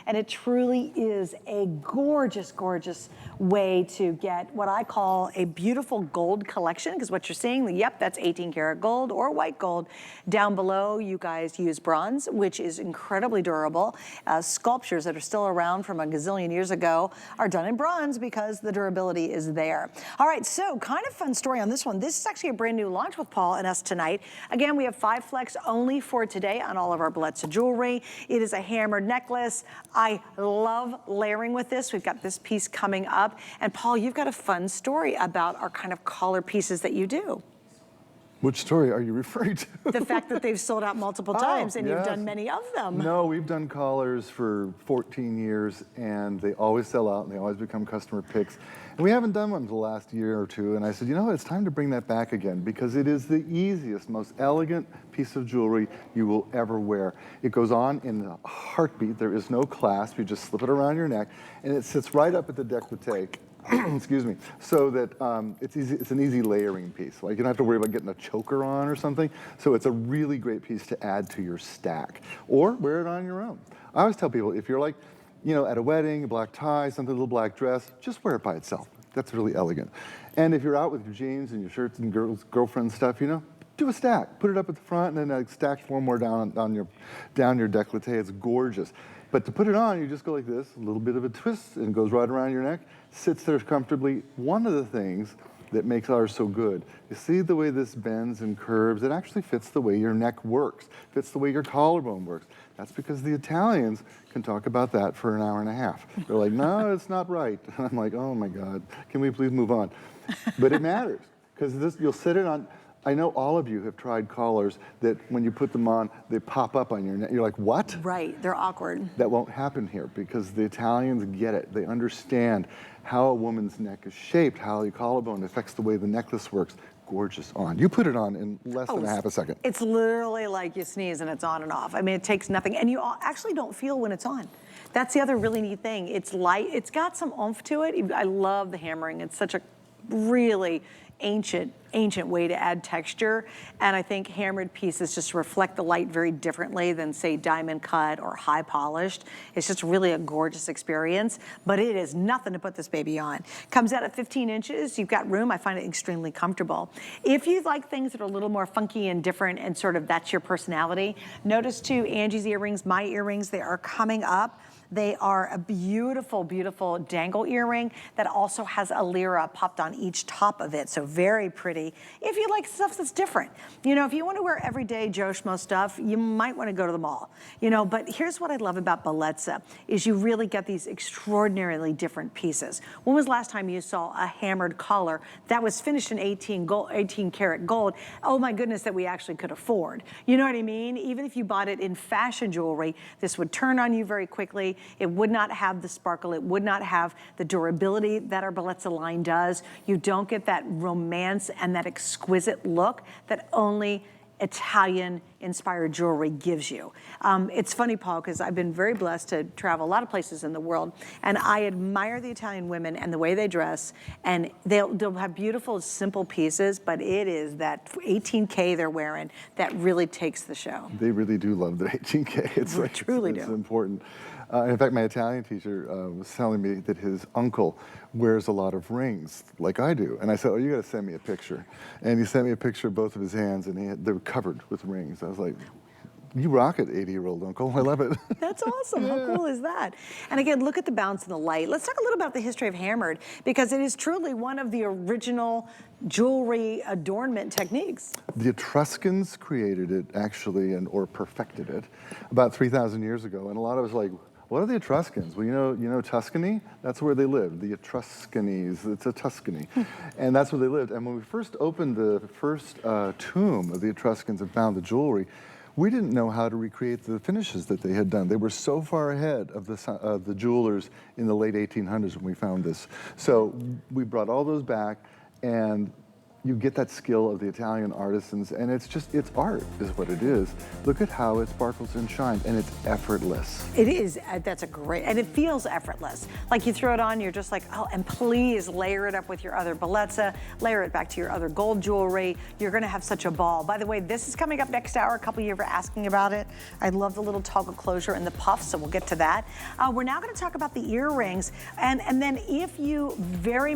and it truly is a gorgeous, gorgeous way to get what I call a beautiful gold collection, because what you're seeing, yep, that's 18 karat gold or white gold. Down below, you guys use bronze, which is incredibly durable. Sculptures that are still around from a gazillion years ago are done in bronze because the durability is there. All right, so kind of fun story on this one. This is actually a brand new launch with Paul and us tonight. Again, we have 5 flex only for today on all of our Bellezza jewelry. It is a hammered necklace. I love layering with this. We've got this piece coming up. And Paul, you've got a fun story about our kind of collar pieces that you do. Which story are you referring to? The fact that they've sold out multiple times and yes. you've done many of them. No, we've done collars for 14 years and they always sell out and they always become customer picks. And we haven't done one for the last year or two. And I said, you know what, it's time to bring that back again because it is the easiest, most elegant piece of jewelry you will ever wear. It goes on in a heartbeat. There is no clasp. You just slip it around your neck and it sits right up at the décolleté. Excuse me, so that it's easy. It's an easy layering piece. Like you don't have to worry about getting a choker on or something. So it's a really great piece to add to your stack, or wear it on your own. I always tell people if you're like, you know, at a wedding, a black tie, something, a little black dress, just wear it by itself. That's really elegant. And if you're out with your jeans and your shirts and girlfriend stuff, you know, do a stack. Put it up at the front and then stack 4 more down your décolleté. It's gorgeous. But to put it on, you just go like this, a little bit of a twist, and it goes right around your neck, sits there comfortably. One of the things that makes ours so good, you see the way this bends and curves, it actually fits the way your neck works, fits the way your collarbone works. That's because the Italians can talk about that for an hour and a half. They're like, no, it's not right. And I'm like, oh my God, can we please move on? But it matters, because you'll sit it on. I know all of you have tried collars that when you put them on, they pop up on your neck. You're like, what? Right, they're awkward. That won't happen here because the Italians get it. They understand how a woman's neck is shaped, how the collarbone affects the way the necklace works. Gorgeous on. You put it on in less than a half a second. It's literally like you sneeze and it's on and off. I mean, it takes nothing. And you actually don't feel when it's on. That's the other really neat thing. It's light. It's got some oomph to it. I love the hammering. It's such a really ancient way to add texture, and I think hammered pieces just reflect the light very differently than say diamond cut or high polished. It's just really a gorgeous experience, but it is nothing to put this baby on. Comes out at 15 inches, you've got room. I find it extremely comfortable. If you like things that are a little more funky and different and sort of that's your personality, notice too Angie's earrings, my earrings, they are coming up. They are a beautiful, beautiful dangle earring that also has a lira popped on each top of it, so very pretty. If you like stuff that's different, you know, if you want to wear everyday Joe Schmo stuff, you might want to go to the mall, you know, but here's what I love about Bellezza is you really get these extraordinarily different pieces. When was the last time you saw a hammered collar that was finished in 18 karat gold? Oh my goodness, that we actually could afford. You know what I mean? Even if you bought it in fashion jewelry, this would turn on you very quickly. It would not have the sparkle. It would not have the durability that our Bellezza line does. You don't get that romance and that exquisite look that only Italian-inspired jewelry gives you. It's funny, Paul, because I've been very blessed to travel a lot of places in the world, and I admire the Italian women and the way they dress, and they'll have beautiful, simple pieces, but it is that 18K they're wearing that really takes the show. They really do love the 18K. It's like, truly it's important. In fact, my Italian teacher was telling me that his uncle wears a lot of rings, like I do. And I said, oh, you got to send me a picture. And he sent me a picture of both of his hands, and they were covered with rings. I was like, you rock it, 80-year-old uncle. I love it. That's awesome. Yeah. How cool is that? And again, look at the bounce and the light. Let's talk a little about the history of hammered, because it is truly one of the original jewelry adornment techniques. The Etruscans created it, actually, or perfected it about 3,000 years ago. And a lot of us like, what are the Etruscans? Well, you know Tuscany? That's where they lived, the Etruscanies. It's a Tuscany. And that's where they lived. And when we first opened the first tomb of the Etruscans and found the jewelry, we didn't know how to recreate the finishes that they had done. They were so far ahead of the jewelers in the late 1800s when we found this. So we brought all those back, and you get that skill of the Italian artisans, and it's art is what it is. Look at how it sparkles and shines, and it's effortless. It is, that's a great, and it feels effortless. Like you throw it on, you're just like, oh, and please layer it up with your other Bellezza, layer it back to your other gold jewelry. You're gonna have such a ball. By the way, this is coming up next hour. A couple of you were asking about it. I love the little toggle closure and the puff, so we'll get to that. We're now gonna talk about the earrings, and then if you very